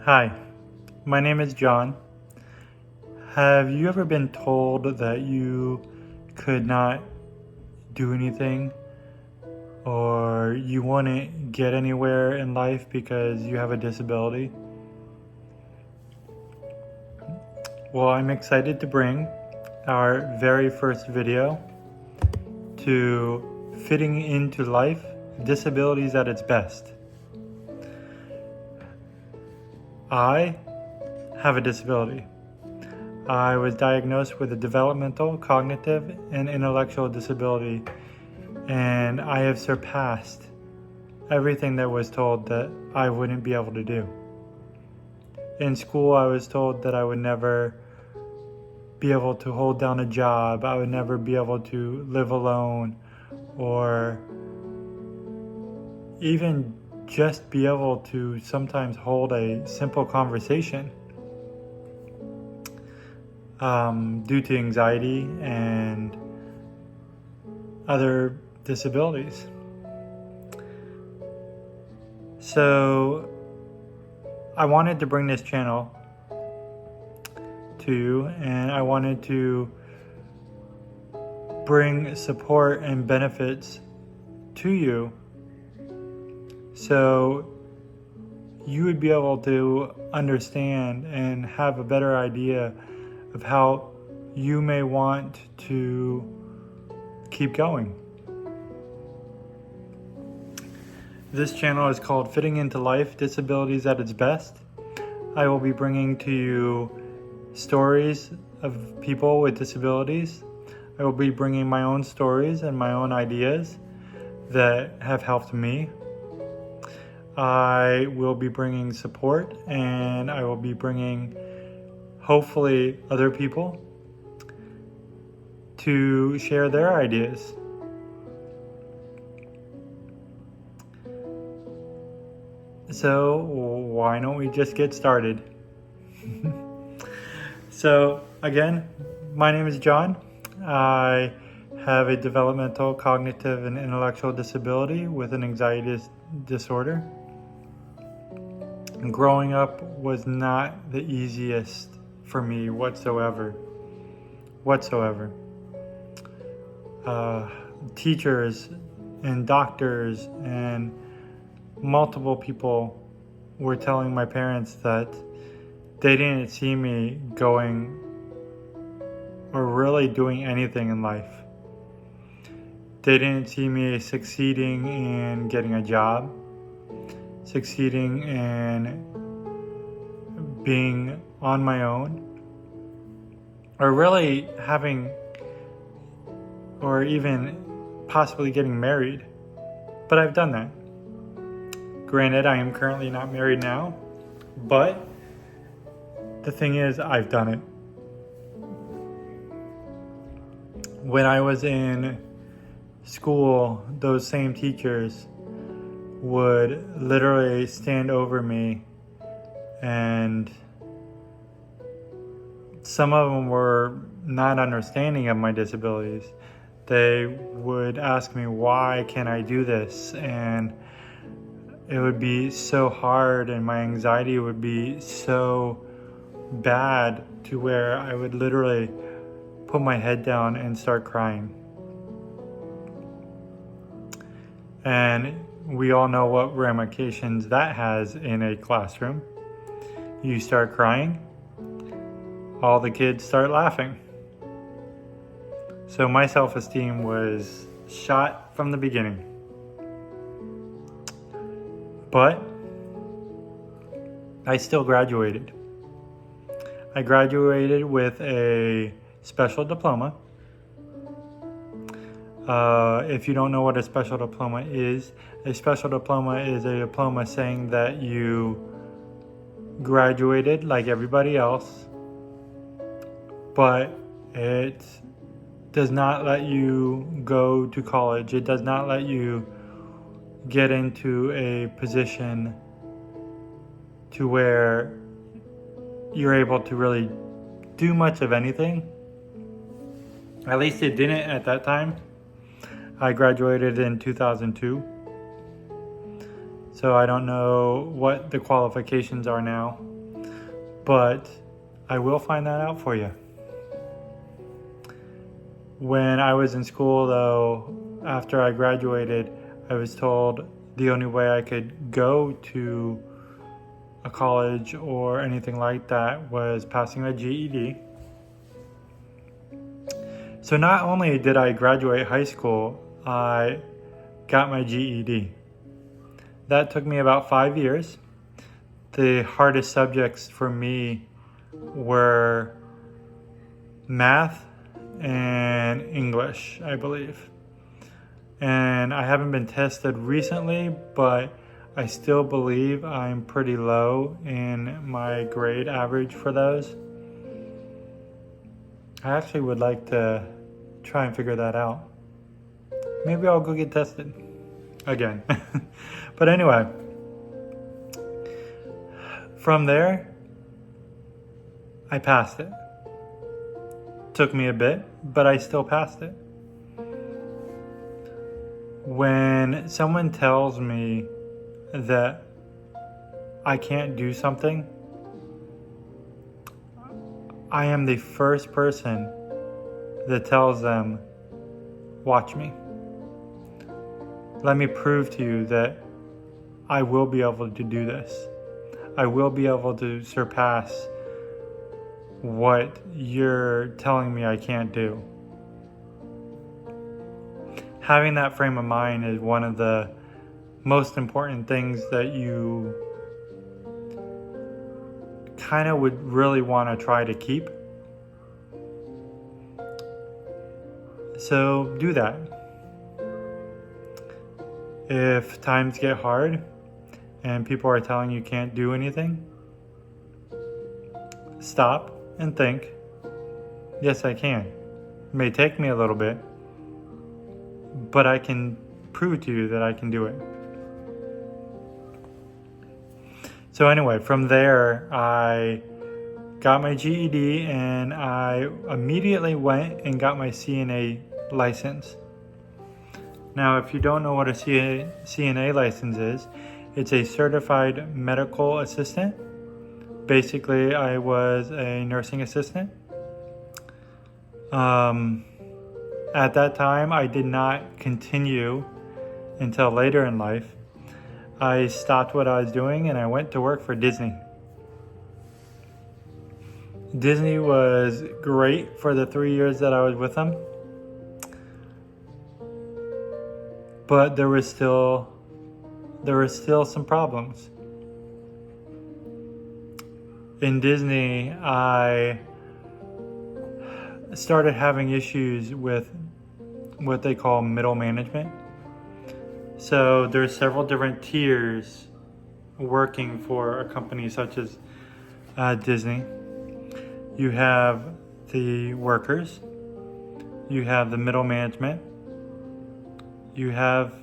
Hi, my name is John. Have you ever been told that you could not do anything or you wouldn't get anywhere in life because you have a disability? Well, I'm excited to bring our very first video to Fitting into Life, Disabilities at its Best. I have a disability. I was diagnosed with a developmental, cognitive, and intellectual disability, and I have surpassed everything that was told that I wouldn't be able to do. In school, I was told that I would never be able to hold down a job, I would never be able to live alone, or even just be able to sometimes hold a simple conversation due to anxiety and other disabilities. So I wanted to bring this channel to you, and I wanted to bring support and benefits to you so you would be able to understand and have a better idea of how you may want to keep going. This channel is called Fitting into Life, Disabilities at its Best. I will be bringing to you stories of people with disabilities. I will be bringing my own stories and my own ideas that have helped me. I will be bringing support, and I will be bringing hopefully other people to share their ideas. So why don't we just get started? So again, my name is John. I have a developmental, cognitive, and intellectual disability with an anxiety disorder. Growing up was not the easiest for me whatsoever. Teachers and doctors and multiple people were telling my parents that they didn't see me going or really doing anything in life. They didn't see me succeeding in getting a job, succeeding in being on my own, or really having, or even possibly getting married. But I've done that. Granted, I am currently not married now, but the thing is, I've done it. When I was in school, those same teachers would literally stand over me, and some of them were not understanding of my disabilities. They would ask me, why can't I do this? And it would be so hard, and my anxiety would be so bad to where I would literally put my head down and start crying. And we all know what ramifications that has in a classroom. You start crying, all the kids start laughing. So my self-esteem was shot from the beginning. But I still graduated. I graduated with a special diploma. If you don't know what a special diploma is a diploma saying that you graduated like everybody else, but it does not let you go to college. It does not let you get into a position to where you're able to really do much of anything. At least it didn't at that time. I graduated in 2002. So I don't know what the qualifications are now. but I will find that out for you. When I was in school, though, after I graduated, I was told the only way I could go to a college or anything like that was passing a GED. So not only did I graduate high school, I got my GED. That took me about 5 years. The hardest subjects for me were math and English, I believe. And I haven't been tested recently, but I still believe I'm pretty low in my grade average for those. I actually would like to try and figure that out. Maybe I'll go get tested again. But anyway, from there, I passed it. Took me a bit, but I still passed it. When someone tells me that I can't do something, I am the first person that tells them, watch me. Let me prove to you that I will be able to do this. I will be able to surpass what you're telling me I can't do. Having that frame of mind is one of the most important things that you kind of would really want to try to keep. So do that. If times get hard and people are telling you can't do anything, stop and think, yes, I can. It may take me a little bit, but I can prove to you that I can do it. So anyway, from there, I got my GED and I immediately went and got my CNA license. Now, if you don't know what a CNA license is, it's a certified medical assistant. Basically, I was a nursing assistant. At that time, I did not continue until later in life. I stopped what I was doing and I went to work for Disney. Disney was great for the 3 years that I was with them. But there were still some problems. In Disney, I started having issues with what they call middle management. So there's several different tiers working for a company such as Disney. You have the workers, you have the middle management, you have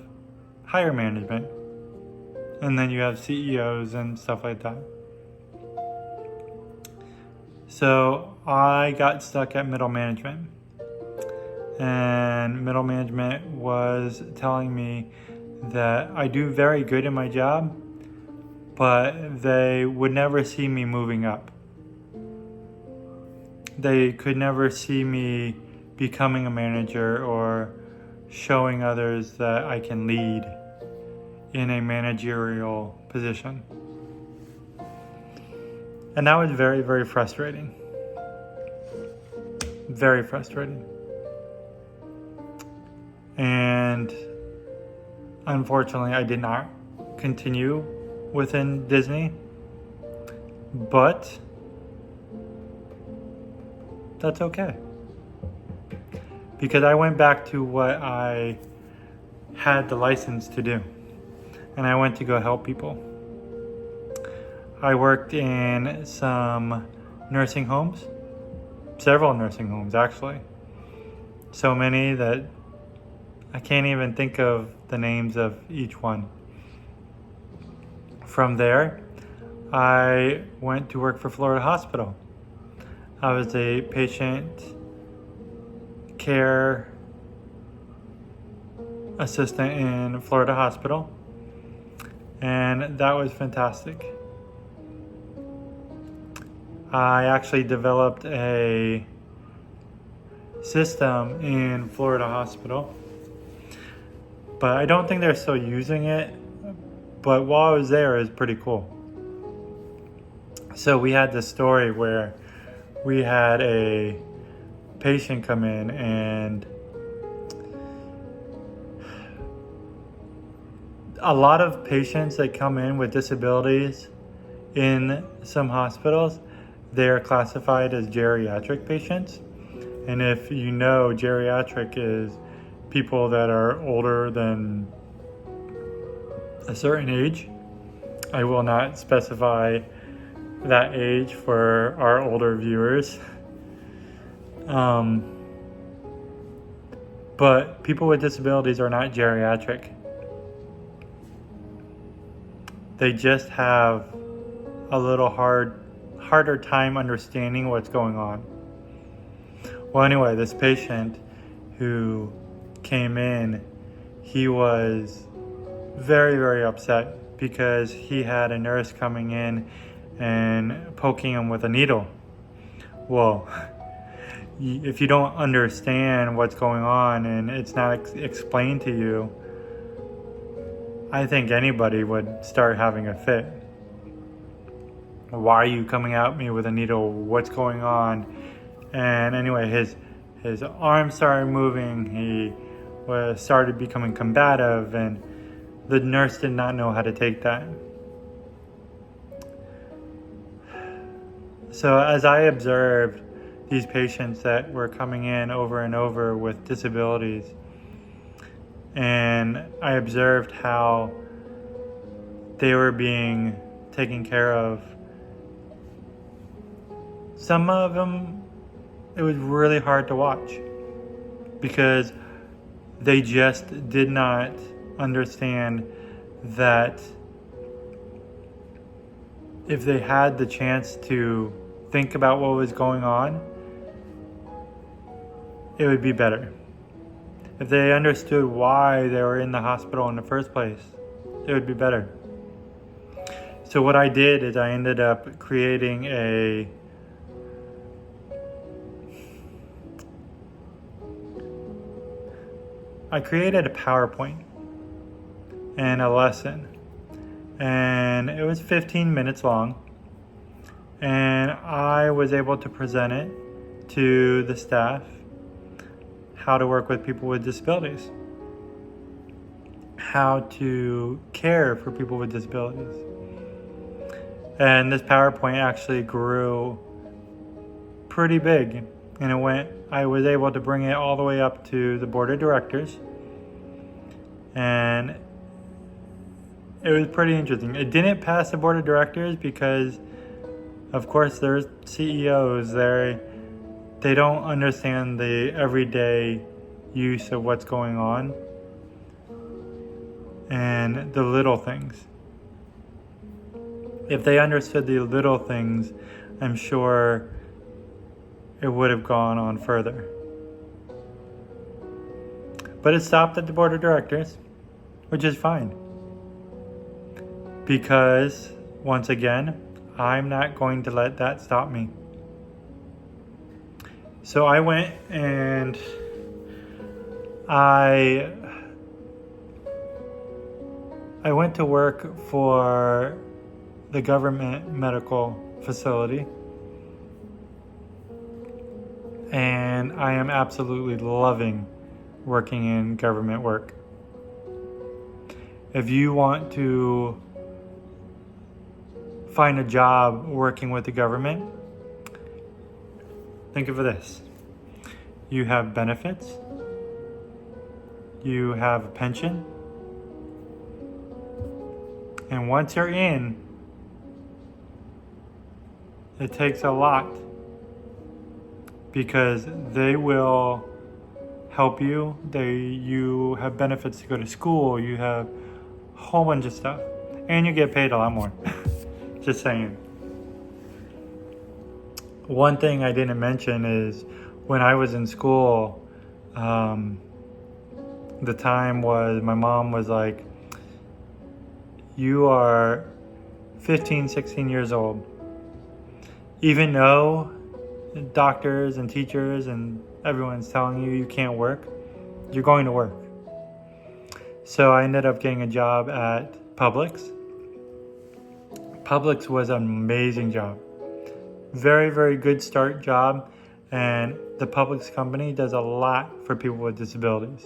higher management, and then you have CEOs and stuff like that. So I got stuck at middle management, and middle management was telling me that I do very good in my job, but they would never see me moving up. They could never see me becoming a manager or showing others that I can lead in a managerial position. And that was very, very frustrating. Very frustrating. And unfortunately, I did not continue within Disney, but that's okay. Because I went back to what I had the license to do, and I went to go help people. I worked in some nursing homes, several nursing homes actually. So many that I can't even think of the names of each one. From there, I went to work for Florida Hospital. I was a patient care assistant in Florida Hospital, and that was fantastic. I actually developed a system in Florida Hospital, but I don't think they're still using it. But while I was there, it was pretty cool. So we had this story where we had a patient come in, and a lot of patients that come in with disabilities in some hospitals, they're classified as geriatric patients. And if you know, geriatric is people that are older than a certain age. I will not specify that age for our older viewers. But people with disabilities are not geriatric. They just have a little harder time understanding what's going on. Well, anyway, this patient who came in, he was very, very upset because he had a nurse coming in and poking him with a needle. Well, if you don't understand what's going on and it's not explained to you, I think anybody would start having a fit. Why are you coming at me with a needle? What's going on? And anyway, his arms started moving. He started becoming combative, and the nurse did not know how to take that. So as I observed these patients that were coming in over and over with disabilities, and I observed how they were being taken care of, some of them, it was really hard to watch because they just did not understand that if they had the chance to think about what was going on, it would be better. If they understood why they were in the hospital in the first place, it would be better. So what I did is I ended up creating a PowerPoint and a lesson, and it was 15 minutes long, and I was able to present it to the staff how to work with people with disabilities, how to care for people with disabilities. And this PowerPoint actually grew pretty big, and I was able to bring it all the way up to the board of directors, and it was pretty interesting. It didn't pass the board of directors because, of course, there's CEOs there. They don't understand the everyday use of what's going on and the little things. If they understood the little things, I'm sure it would have gone on further. But it stopped at the board of directors, which is fine. Because, once again, I'm not going to let that stop me. So I went and I went to work for the government medical facility, and I am absolutely loving working in government work. If you want to find a job working with the government, think of this. You have benefits, you have a pension, and once you're in, it takes a lot because they will help you. You have benefits to go to school, you have a whole bunch of stuff, and you get paid a lot more. Just saying. One thing I didn't mention is when I was in school, the time was my mom was like, you are 15, 16 years old. Even though doctors and teachers and everyone's telling you can't work, you're going to work. So I ended up getting a job at Publix. Publix was an amazing job. Very, very good start job. And the Publix company does a lot for people with disabilities.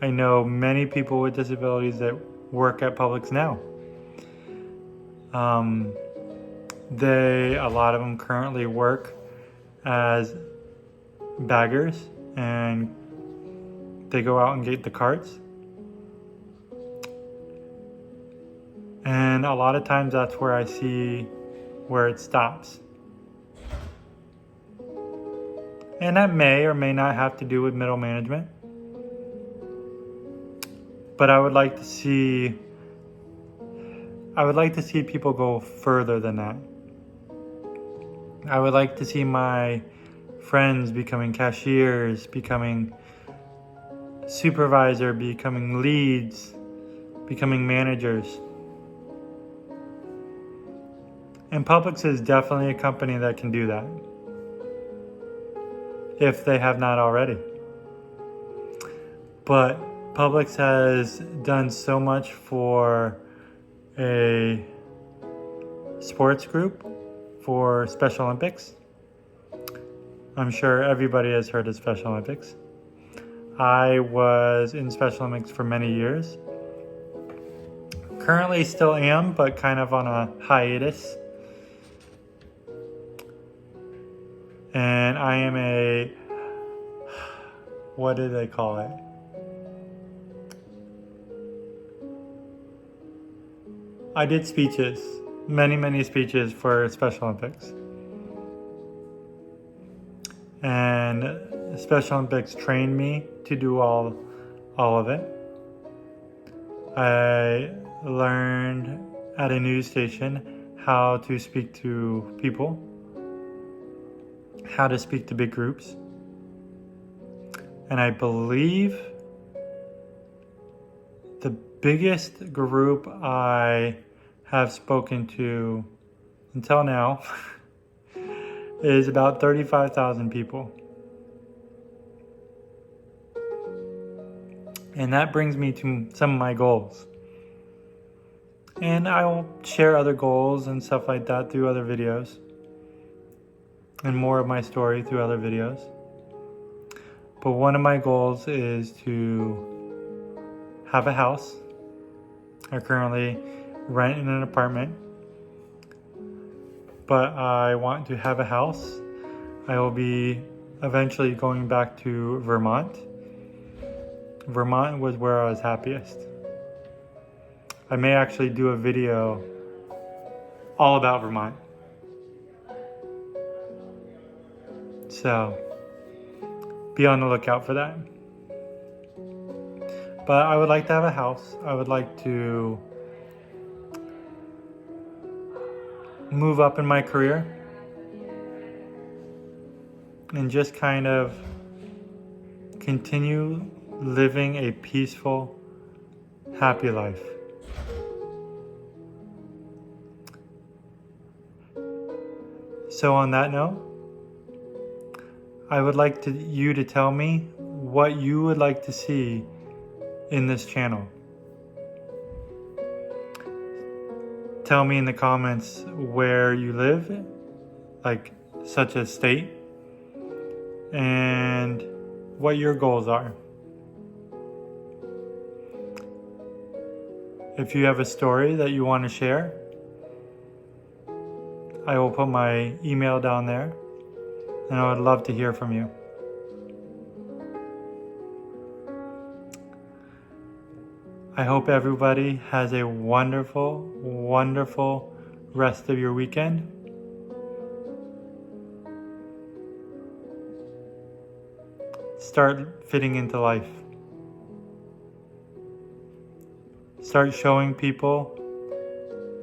I know many people with disabilities that work at Publix now. A lot of them currently work as baggers, and they go out and get the carts. And a lot of times that's where I see where it stops. And that may or may not have to do with middle management. But I would like to see people go further than that. I would like to see my friends becoming cashiers, becoming supervisor, becoming leads, becoming managers. And Publix is definitely a company that can do that, if they have not already. But Publix has done so much for a sports group for Special Olympics. I'm sure everybody has heard of Special Olympics. I was in Special Olympics for many years. Currently still am, but kind of on a hiatus. And I am what do they call it? I did speeches, many speeches for Special Olympics. And Special Olympics trained me to do all of it. I learned at a news station how to speak to people, how to speak to big groups. And I believe the biggest group I have spoken to until now is about 35,000 people. And that brings me to some of my goals. And I will share other goals and stuff like that through other videos, and more of my story through other videos. But one of my goals is to have a house. I currently rent in an apartment, but I want to have a house. I will be eventually going back to Vermont. Vermont was where I was happiest. I may actually do a video all about Vermont. So be on the lookout for that. But I would like to have a house. I would like to move up in my career and just kind of continue living a peaceful, happy life. So on that note, I would like you to tell me what you would like to see in this channel. Tell me in the comments where you live, like such as state, and what your goals are. If you have a story that you want to share, I will put my email down there, and I would love to hear from you. I hope everybody has a wonderful, wonderful rest of your weekend. Start fitting into life. Start showing people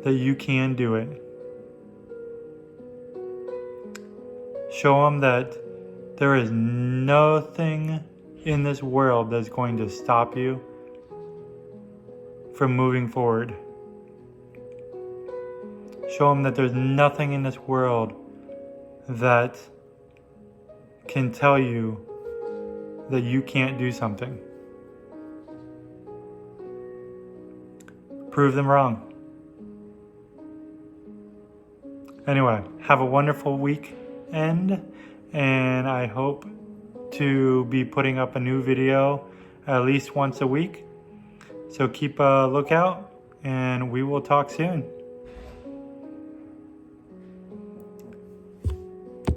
that you can do it. Show them that there is nothing in this world that's going to stop you from moving forward. Show them that there's nothing in this world that can tell you that you can't do something. Prove them wrong. Anyway, have a wonderful weekend, and I hope to be putting up a new video at least once a week. So keep a lookout, and we will talk soon.